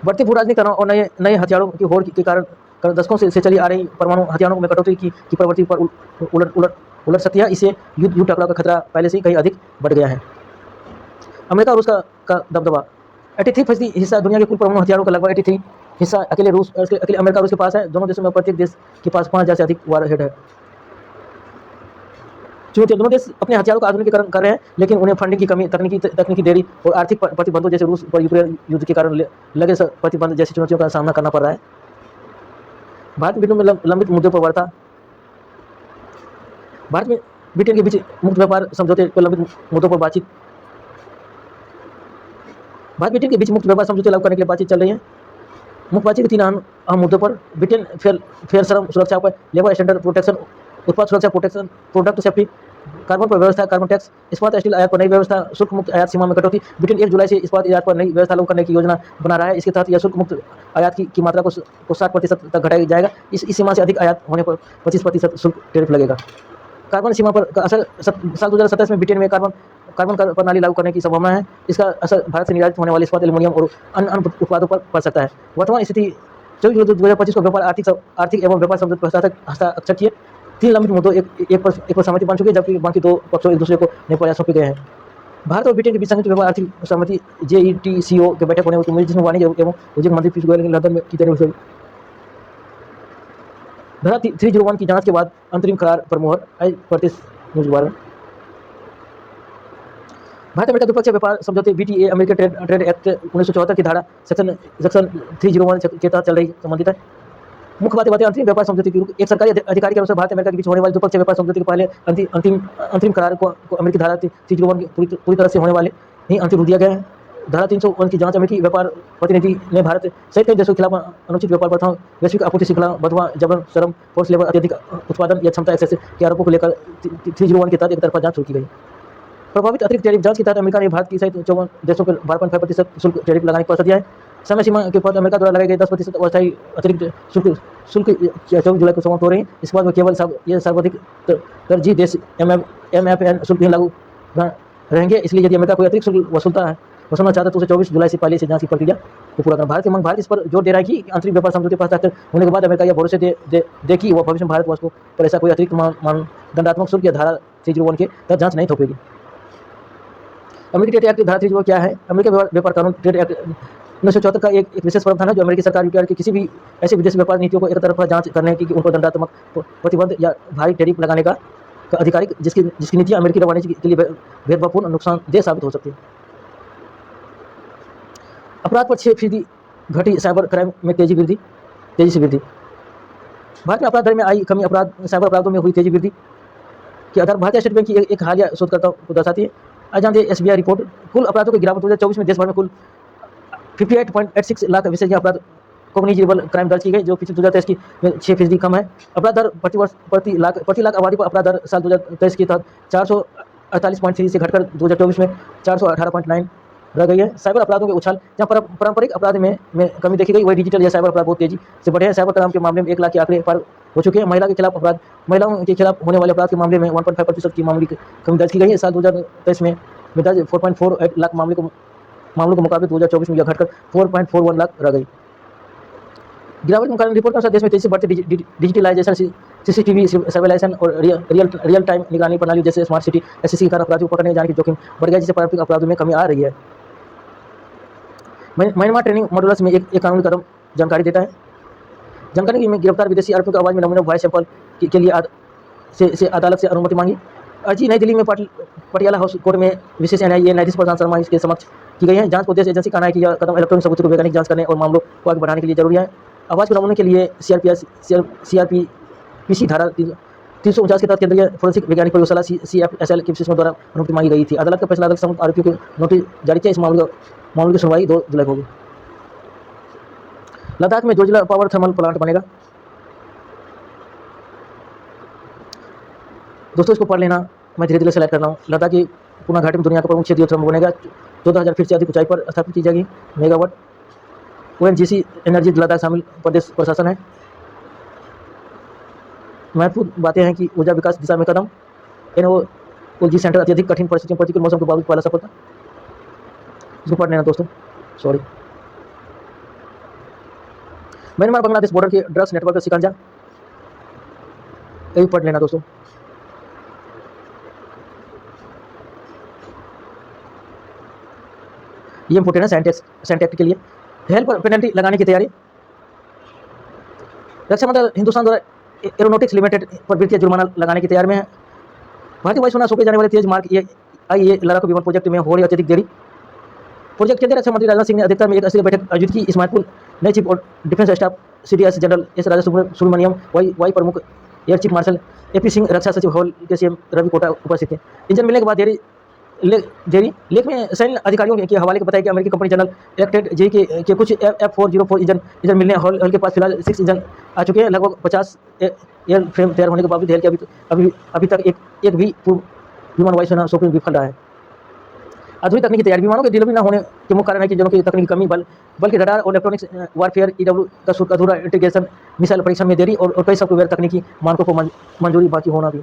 बढ़ते भू राजनीतिक तनाव और नए हथियारों की होड़ के कारण दशकों से चली आ रही परमाणु हथियारों में कटौती की प्रवृत्ति पर उलट सकती है। इससे युद्ध टकराव का खतरा पहले से ही कहीं अधिक बढ़ गया है। अमेरिका और रूस का दबदबा। 83% हिस्सा दुनिया के कुल परमाणु हथियारों का लगभग 83 हिस्सा अकेले अमेरिका और रूस के पास है। दोनों देशों में प्रत्येक देश के पास 5,000 से अधिक वारहेड है। चुनौती। दोनों देश अपने हथियारों का आधुनिकीकरण कर रहे हैं, लेकिन उन्हें फंडिंग की कमी, तकनीकी देरी और आर्थिक प्रतिबंधों जैसे रूस पर यूक्रेन युद्ध के कारण लगे प्रतिबंध जैसी चुनौतियों का सामना करना पड़ रहा है। भारत में लंबित मुद्दों पर वार्ता। भारत में ब्रिटेन के बीच मुक्त व्यापार समझौते पर लंबित मुद्दों पर बातचीत। भारत ब्रिटेन के बीच मुक्त व्यापार समझौते लागू करने के लिए बातचीत चल रही है। मुख्य बातचीत के 3 अहम मुद्दों पर। ब्रिटेन फेयर श्रम सुरक्षा पर, लेबर स्टैंडर्ड प्रोटेक्शन, उत्पाद सुरक्षा प्रोटेक्शन, प्रोडक्ट सेफ्टी, कार्बन पर व्यवस्था, कार्बन टैक्स, इस्पात स्टील आयात पर नई व्यवस्था, शुल्क मुक्त आयात सीमा में कटौती। ब्रिटेन 1 जुलाई से इस्पात आयात पर नई व्यवस्था लागू करने की योजना बना रहा है। इसके तहत यह शुल्क मुक्त आयात की मात्रा को 60% तक घटाया जाएगा। इस सीमा से अधिक आयात होने पर 25% शुल्क टैरिफ लगेगा। कार्बन सीमा पर का असर। साल 2027 में ब्रिटेन में कार्बन प्रणाली लागू करने की संभावना है। इसका असर भारत से निर्यातित होने वाले इस्पात, एल्युमिनियम और अन्य उत्पादों पर पड़ सकता है। वर्तमान स्थिति। 24 जुलाई 2025 को व्यापार आर्थिक एवं व्यापार समझौते पर हस्ताक्षर किए। 3 लंबित मुद्दों एक पर सहमति बन चुकी है, जबकि बाकी 2 पक्षों एक दूसरे को नए प्रयास सौंपे गए हैं। भारत और ब्रिटेन के बीच संयुक्त व्यापार आर्थिक सहमति JETCO की बैठक होने की उम्मीद, जिसमें वाणिज्य एवं उद्योग मंत्री पीयूष गोयल ने लंदन में की तैयारी हुई। धारा 301 की जांच के बाद अंतरिम करार पर मोहर। न्यूज के बारे में। भारत अमेरिका द्विपक्षीय व्यापार समझौते BTA अमेरिकी ट्रेड एक्ट 1974 की धारा सेक्शन 301 के तहत चल रही संबंधित है। मुख्य बातें। अंतरिम व्यापार समझौते की। एक सरकारी अधिकारी के अनुसार भारत अमेरिका के बीच होने वाले द्विपक्षीय व्यापार समझौते के पहले अंतिम करार को अमेरिकी धारा 301 की पूरी तरह से होने वाले ही अंतिम रूप दिया गया है। धारा 301 की जांच। अमेरिकी व्यापार प्रतिनिधि ने भारत सहित कई देशों के खिलाफ अनुचित व्यापार प्रथाओं, वैश्विक आपूर्ति श्रृंखला बंधुआ, जबरन श्रम, फोर्स लेबर, अत्यधिक उत्पादन या क्षमता एक्सेस के आरोपों को लेकर 301 के तहत एक तरफा जांच शुरू की गई। प्रभावित अतिरिक्त टैरिफ। जांच के तहत अमेरिका ने भारत की सहित 54 देशों पर 12.5% शुल्क टैरिफ लगाने की व्यवस्था दिया है। समय सीमा के बाद अमेरिका द्वारा लगाए गए 10% अस्थायी अतिरिक्त शुल्क 24 जुलाई को समाप्त हो रही है। इसके बाद में केवल ये सर्वाधिक तरजीह देश MFN शुल्क ही लागू रहेंगे। इसलिए यदि अमेरिका कोई अतिरिक्त शुल्क वसूलना चाहता है तो उसे 24 जुलाई से पहले से जांच की प्रक्रिया को पूरा करना। भारत इस पर जोर दे रहा है कि अंतरिम व्यापार समझौते पर हस्ताक्षर होने के बाद अमेरिका यह भरोसे दे कि वह भविष्य में भारत वस्तुओं पर ऐसा कोई अतिरिक्त मानदंडात्मक शुल्क या धारा 301 के तहत जांच नहीं थोपेगी। अमेरिकी ट्रेड एक्ट धारा 301 क्या है? अमेरिकी व्यापार कानून ट्रेड एक्ट 1974 का एक विशेष प्रावधान है जो अमेरिकी सरकार यूटीआर की किसी भी ऐसे विदेशी व्यापार नीतियों को एक तरफा जांच करने की उनको दंडात्मक प्रतिबंध या भारी टैरिफ लगाने का अधिकारी जिसकी नीतियां अमेरिकी वाणिज्य के लिए भेदभावपूर्ण नुकसानदेह साबित हो सकती है। अपराध पर 6% घटी। साइबर क्राइम में तेजी से वृद्धि। भारत में अपराध दर में आई कमी, साइबर अपराधों में हुई तेजी वृद्धि के आधार भारतीय स्टेट बैंक की एक हालिया शोधकर्ता को दर्शाती है। आज जानते हैं SBI रिपोर्ट। कुल अपराधों की गिरावट 2024 में देश भर में कुल 58.86 लाख विशेष अपराध कॉग्निजेबल क्राइम दर्ज की गई, जो पिछले 2023 की 6% कम है। अपराध दर प्रति लाख आबादी पर अपराध दर साल 2023 के तहत 448.3 से घटकर 2024 में 418.9 रह गई है। साइबर अपराधों के उछाल, जहां पारंपरिक अपराध में कमी देखी गई, वही डिजिटल या साइबर अपराध बहुत तेजी से बढ़े हैं। साइबर क्राइम के मामले में 1 लाख के आंकड़े पार हो चुके हैं। महिलाओं के खिलाफ होने वाले अपराध के मामले में 1.5% की मामूली कमी दर्ज की गई है। साल 2023 में दर्ज 4.48 लाख मामलों के मुकाबले 2024 में यह घटकर 4.41 लाख रह गई। गिरावट के मुकाबले रिपोर्ट के अनुसार देश में तेजी से बढ़ते डिजिटलाइजेशन, CCTV सर्वेलाइजेशन और रियल टाइम निगरानी प्रणाली जैसे स्मार्ट सिटी SCC के कारण अपराधियों को पकड़ने जाने की जोखिम बढ़ गया, जिससे पारंपरिक अपराधों में कमी आ रही है। म्यांमार ट्रेनिंग मॉड्यूल्स में एक कानूनी कदम जानकारी देता है। जानकारी में गिरफ्तार विदेशी आरोपियों की आवाज़ में नमूना वॉइस सैंपल के लिए अदालत से अनुमति मांगी। अर्जी नई दिल्ली में पटियाला हाउस कोर्ट में विशेष NIA न्यायाधीश प्रशांत शर्मा के समक्ष की गई है। जांच को उद्देश्य एजेंसी का कहना है कि यह कदम इलेक्ट्रॉनिक सबूतों को वैज्ञानिक जांच करने और मामलों को आगे बढ़ाने के लिए जरूरी है। आवाज़ को नमूने के लिए CRPC धारा 349 के तहत केंद्रीय फोरेंसिक वैज्ञानिक प्रयोगशाला CFSL के विशेषज्ञों द्वारा अनुमति मांगी गई थी। अदालत का फैसला अदालत संबंधित आरोपियों को नोटिस जारी किया। इस मामले की सुनवाई 2 जुलाई को होगी। लद्दाख में जोजिला पावर थर्मल प्लांट बनेगा। दोस्तों, इसको पढ़ लेना, मैं धीरे धीरे सेलेक्ट कर रहा हूँ। लद्दाख की पूर्णा घाटी में दुनिया का प्रमुख क्षेत्रीय थर्मल बनेगा। 14,000 फीट से अधिक ऊंचाई पर स्थापित की जाएगी मेगावाट। ONGC एनर्जी लद्दाख शामिल प्रदेश प्रशासन है। महत्वपूर्ण बातें हैं कि ऊर्जा विकास दिशा में कदम। NOLG सेंटर अत्यधिक कठिन परिस्थितियों, प्रतिकूल मौसम के बावजूद पहला सफलता। इसको पढ़ लेना दोस्तों, सॉरी। म्यांमार बांग्लादेश बॉर्डर के ड्रग्स नेटवर्क का शिकंजा, ये भी पढ़ लेना दोस्तों। ये इंपोर्टेंट है सेंटेक्ट के लिए। हेल्प पेनल्टी लगाने की तैयारी। रक्षा मंत्रालय हिंदुस्तान द्वारा एरोनॉटिक्स लिमिटेड पर वित्तीय जुर्माना लगाने की तैयारी में है। भारतीय वायुसेना सौंपे जाने वाले तेज मार्क AIA लड़ाकू विमान प्रोजेक्ट में हो रही अत्यधिक देरी। प्रोजेक्ट केंद्रीय रक्षा मंत्री राजनाथ सिंह ने अध्यक्षता में एक अस्थायी बैठक आयोजित की। इस महत्वपूर्ण नए चीफ और defence staff CDS general S Raja Subramaniam, वायु प्रमुख air chief marshal AP Singh, रक्षा सचिव हॉल के CM रवि कोटा उपस्थित थे। इंजन मिलने के बाद देरी लेख में सैन्य अधिकारियों के हवाले को बताया कि अमेरिकी कंपनी जनरल इलेक्ट्रिक JE के कुछ F404 इंजन मिलने हॉल के पास फिलहाल 6 इंजन आ चुके हैं। लगभग 50 एयर फ्रेम तैयार होने के बावजूद हेल के अभी तक एक भी विमान वायुसेना सौंपने विफल रहा है। आधुनिक तकनीकी तैयारी। विमानों के डिलीवरी न होने के मुख्य कारण है कि जनों की तकनीकी कमी, बल्कि रडार और इलेक्ट्रॉनिक्स वारफेयर EW का शुल्क अधूरा इंटीग्रेशन, मिसाइल परीक्षण में देरी और कई सॉफ्टवेयर तकनीकी मानकों को मंजूरी बाकी होना भी।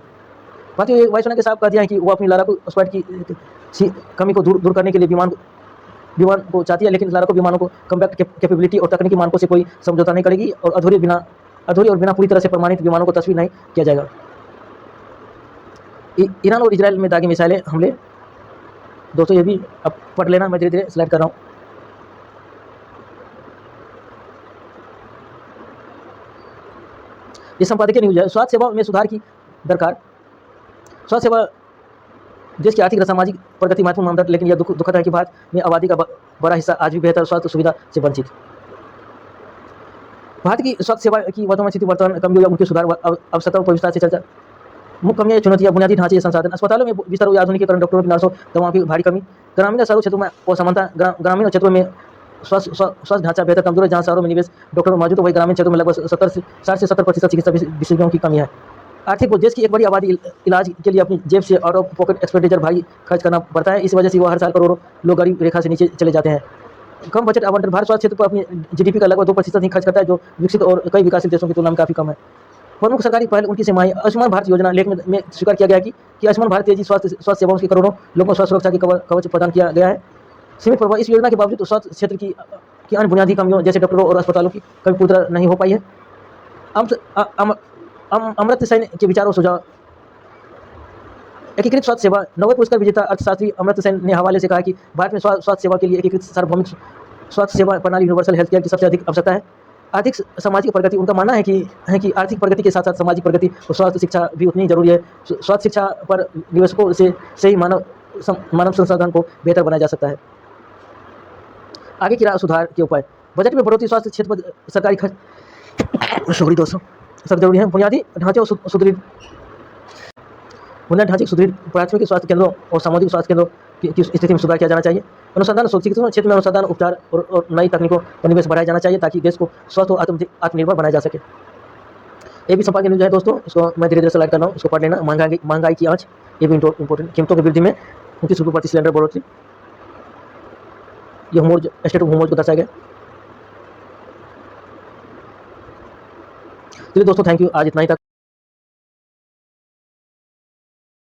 भारतीय वायुसेना के साथ कह दिया है कि वो अपनी लड़ाकू स्क्वाड की कमी को दूर करने के लिए विमान को चाहती है, लेकिन लड़ाकू विमानों को कम्पैक्ट कैपेबिलिटी और तकनीकी मानकों से कोई समझौता नहीं करेगी और अधूरी और बिना पूरी तरह से प्रमाणित विमानों को तस्वीर नहीं किया जाएगा। ईरान और इजराइल में दागी मिसाइलें हमले। दोस्तों, ये भी अब पढ़ लेना, मैं धीरे धीरे सिलेक्ट कर रहा हूँ। ये संपादकीय न्यूज है। स्वास्थ्य सेवा में सुधार की दरकार। स्वास्थ्य सेवा देश की आर्थिक और सामाजिक प्रगति महत्वपूर्ण मानदंड, लेकिन यह दुखद है कि भारत में आबादी का बड़ा हिस्सा आज भी बेहतर स्वास्थ्य सुविधा से वंचित। भारत की स्वास्थ्य सेवा की वर्तमान स्थिति, वर्तमान कमियों या उनके सुधार आवश्यकताओं पर विस्तार से चर्चा। मुख्य कमियां, चुनौतियां, बुनियादी ढांचे, संसाधन। अस्पतालों में बिस्तरों या आधुनिकीकरण, डॉक्टरों, नर्सों, दवाओं की भारी कमी। ग्रामीण और शहरी क्षेत्रों में असमानता। ग्रामीण क्षेत्रों में स्वास्थ्य ढांचा बेहतर कमजोर है। जहां शहरों में निवेश डॉक्टर मौजूद है, वही ग्रामीण क्षेत्रों में लगभग 60 से 70% चिकित्सा विशेषज्ञों की कमी है। आर्थिक बोझ। देश की एक बड़ी आबादी इलाज के लिए अपनी जेब से आउट ऑफ पॉकेट एक्सपेंडिचर भारी खर्च करना पड़ता है। इस वजह से वो हर साल करोड़ों लोग गरीब रेखा से नीचे चले जाते हैं। कम बजट आवंटन। भारत स्वास्थ्य क्षेत्र पर अपनी GDP का लगभग 2% ही खर्च करता है, जो विकसित और कई विकासशील देशों की तुलना में काफी कम है। प्रमुख सरकारी पहल, उनकी सीमाएं। आयुष्मान भारत योजना। लेख में स्वीकार किया गया कि आयुष्मान भारत तेजी स्वास्थ्य सेवाओं की करोड़ों लोगों को स्वास्थ्य सुरक्षा की कवच प्रदान किया गया है। सीमित प्रभाव। इस योजना के बावजूद स्वास्थ्य क्षेत्र की अन्य बुनियादी कमियों जैसे डॉक्टरों और अस्पतालों की कमी पूरी तरह नहीं हो पाई है। अमर्त्य सेन के विचार और सुझाव। एकीकृत स्वास्थ्य सेवा। नोबेल पुरस्कार विजेता अर्थशास्त्री अमर्त्य सेन ने हवाले से कहा कि भारत में स्वास्थ्य सेवा के लिए एकीकृत सार्वभौमिक स्वास्थ्य सेवा प्रणाली यूनिवर्सल हेल्थ केयर की सबसे अधिक आवश्यकता है। आर्थिक सामाजिक प्रगति। उनका मानना है कि आर्थिक प्रगति के साथ साथ सामाजिक प्रगति और स्वास्थ्य शिक्षा भी उतनी जरूरी है। स्वास्थ्य शिक्षा पर निवेशकों से ही मानव संसाधन को बेहतर बनाया जा सकता है। आगे की राह सुधार के उपाय। बजट में बढ़ोतरी। स्वास्थ्य क्षेत्र पर सरकारी खर्च। सॉरी दोस्तों, सख्त जरूरी है। बुनियादी ढांचे और सुदृढ़ बुनियादी ढांचे सुदृढ़ प्राथमिक स्वास्थ्य केंद्रों और सामुदायिक स्वास्थ्य केंद्रों की स्थिति में सुधार किया जाना चाहिए। अनुसंधान और चिकित्सा क्षेत्र में अनुसंधान, उपचार और नई तकनीकों पर निवेश बढ़ाया जाना चाहिए ताकि देश को स्वस्थ और आत्मनिर्भर बनाया जा सके। ये भी संपादकीय न्यूज है दोस्तों, इसको मैं धीरे धीरे स्लाइड कर रहा हूँ, इसको पढ़ लेना। महंगाई की आंच, ये भी इंपॉर्टेंट। कीमतों की वृद्धि में 29 रुपये प्रति सिलेंडर बढ़ोतरी, ये होमोज स्टेट ऑफ होमोज को दर्शाया गया। चलिए दोस्तों, थैंक यू, आज इतना ही तक।